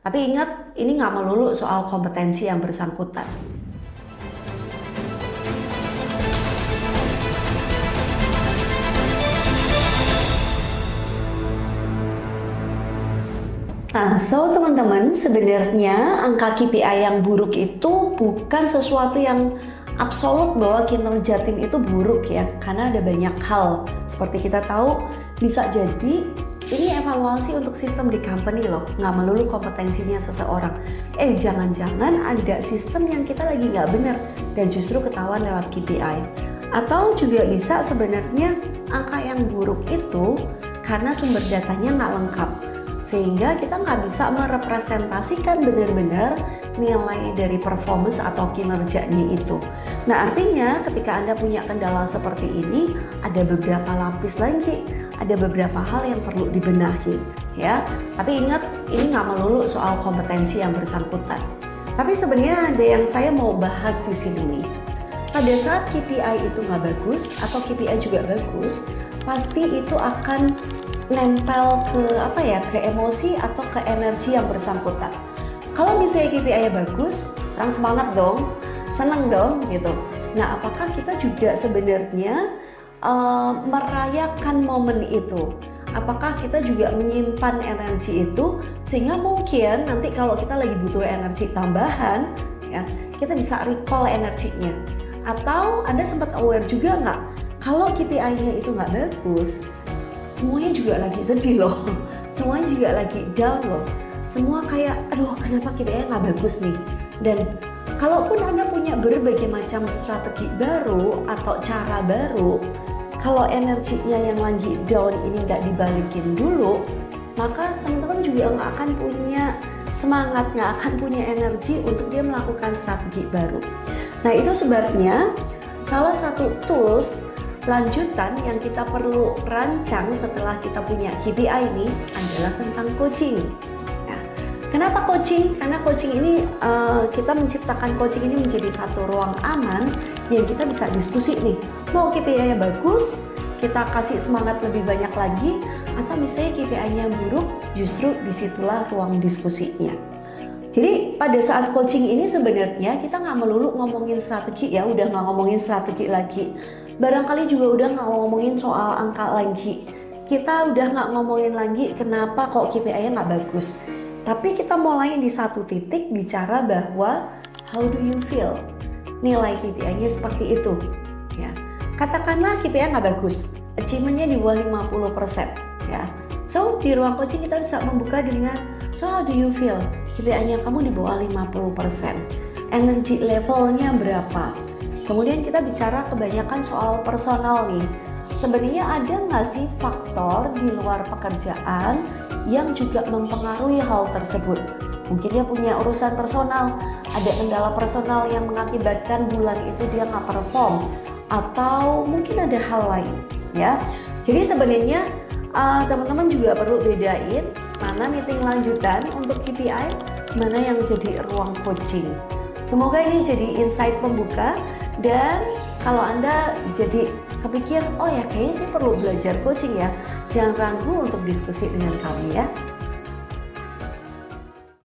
Tapi ingat, ini nggak melulu soal kompetensi yang bersangkutan. Nah, so teman-teman, sebenarnya angka KPI yang buruk itu bukan sesuatu yang absolut bahwa kinerja tim itu buruk ya, karena ada banyak hal. Seperti kita tahu, bisa jadi ini evaluasi untuk sistem di company loh, nggak melulu kompetensinya seseorang. Jangan-jangan ada sistem yang kita lagi nggak bener dan justru ketahuan lewat KPI. Atau juga bisa sebenarnya angka yang buruk itu karena sumber datanya nggak lengkap, sehingga kita nggak bisa merepresentasikan benar-benar nilai dari performance atau kinerjanya itu. Nah, artinya ketika Anda punya kendala seperti ini, ada beberapa lapis lagi, ada beberapa hal yang perlu dibenahi ya. Tapi ingat, ini nggak melulu soal kompetensi yang bersangkutan. Tapi sebenarnya ada yang saya mau bahas di sini nih. Pada saat KPI itu nggak bagus atau KPI juga bagus, pasti itu akan nempel ke emosi atau ke energi yang bersangkutan. Kalau misalnya KPI-nya bagus, orang semangat dong, seneng dong gitu. Nah, apakah kita juga sebenarnya merayakan momen itu? Apakah kita juga menyimpan energi itu sehingga mungkin nanti kalau kita lagi butuh energi tambahan, ya kita bisa recall energinya? Atau Anda sempat aware juga nggak kalau KPI-nya itu nggak bagus? Semuanya juga lagi sedih loh, semuanya juga lagi down loh, semua kayak aduh kenapa KPI nggak bagus nih. Dan kalaupun Anda punya berbagai macam strategi baru atau cara baru, kalau energinya yang lagi down ini nggak dibalikin dulu, maka teman-teman juga nggak akan punya semangat, nggak akan punya energi untuk dia melakukan strategi baru. Nah, itu sebabnya salah satu tools lanjutan yang kita perlu rancang setelah kita punya KPI ini adalah tentang coaching. Nah, kenapa coaching? Karena coaching ini kita menciptakan coaching ini menjadi satu ruang aman yang kita bisa diskusi nih. Mau KPI-nya bagus, kita kasih semangat lebih banyak lagi, atau misalnya KPI-nya buruk, justru disitulah ruang diskusinya. Jadi pada saat coaching ini sebenarnya kita nggak melulu ngomongin strategi ya, udah nggak ngomongin strategi lagi. Barangkali juga udah nggak ngomongin soal angka lagi. Kita udah nggak ngomongin lagi kenapa kok KPI-nya nggak bagus. Tapi kita mulai di satu titik bicara bahwa how do you feel? Nilai KPI-nya seperti itu. Ya. Katakanlah KPI nggak bagus, achievement-nya di bawah 50%. Ya. So di ruang coaching kita bisa membuka dengan so how do you feel? KPI-nya kamu di bawah 50%. Energi levelnya berapa? Kemudian kita bicara kebanyakan soal personal nih. Sebenarnya ada nggak sih faktor di luar pekerjaan yang juga mempengaruhi hal tersebut? Mungkin dia punya urusan personal, ada kendala personal yang mengakibatkan bulan itu dia nggak perform, atau mungkin ada hal lain ya. Jadi sebenarnya teman-teman juga perlu bedain mana meeting lanjutan untuk KPI, mana yang jadi ruang coaching. Semoga ini jadi insight pembuka, dan kalau Anda jadi kepikir, oh ya kayaknya sih perlu belajar coaching ya, jangan ragu untuk diskusi dengan kami ya.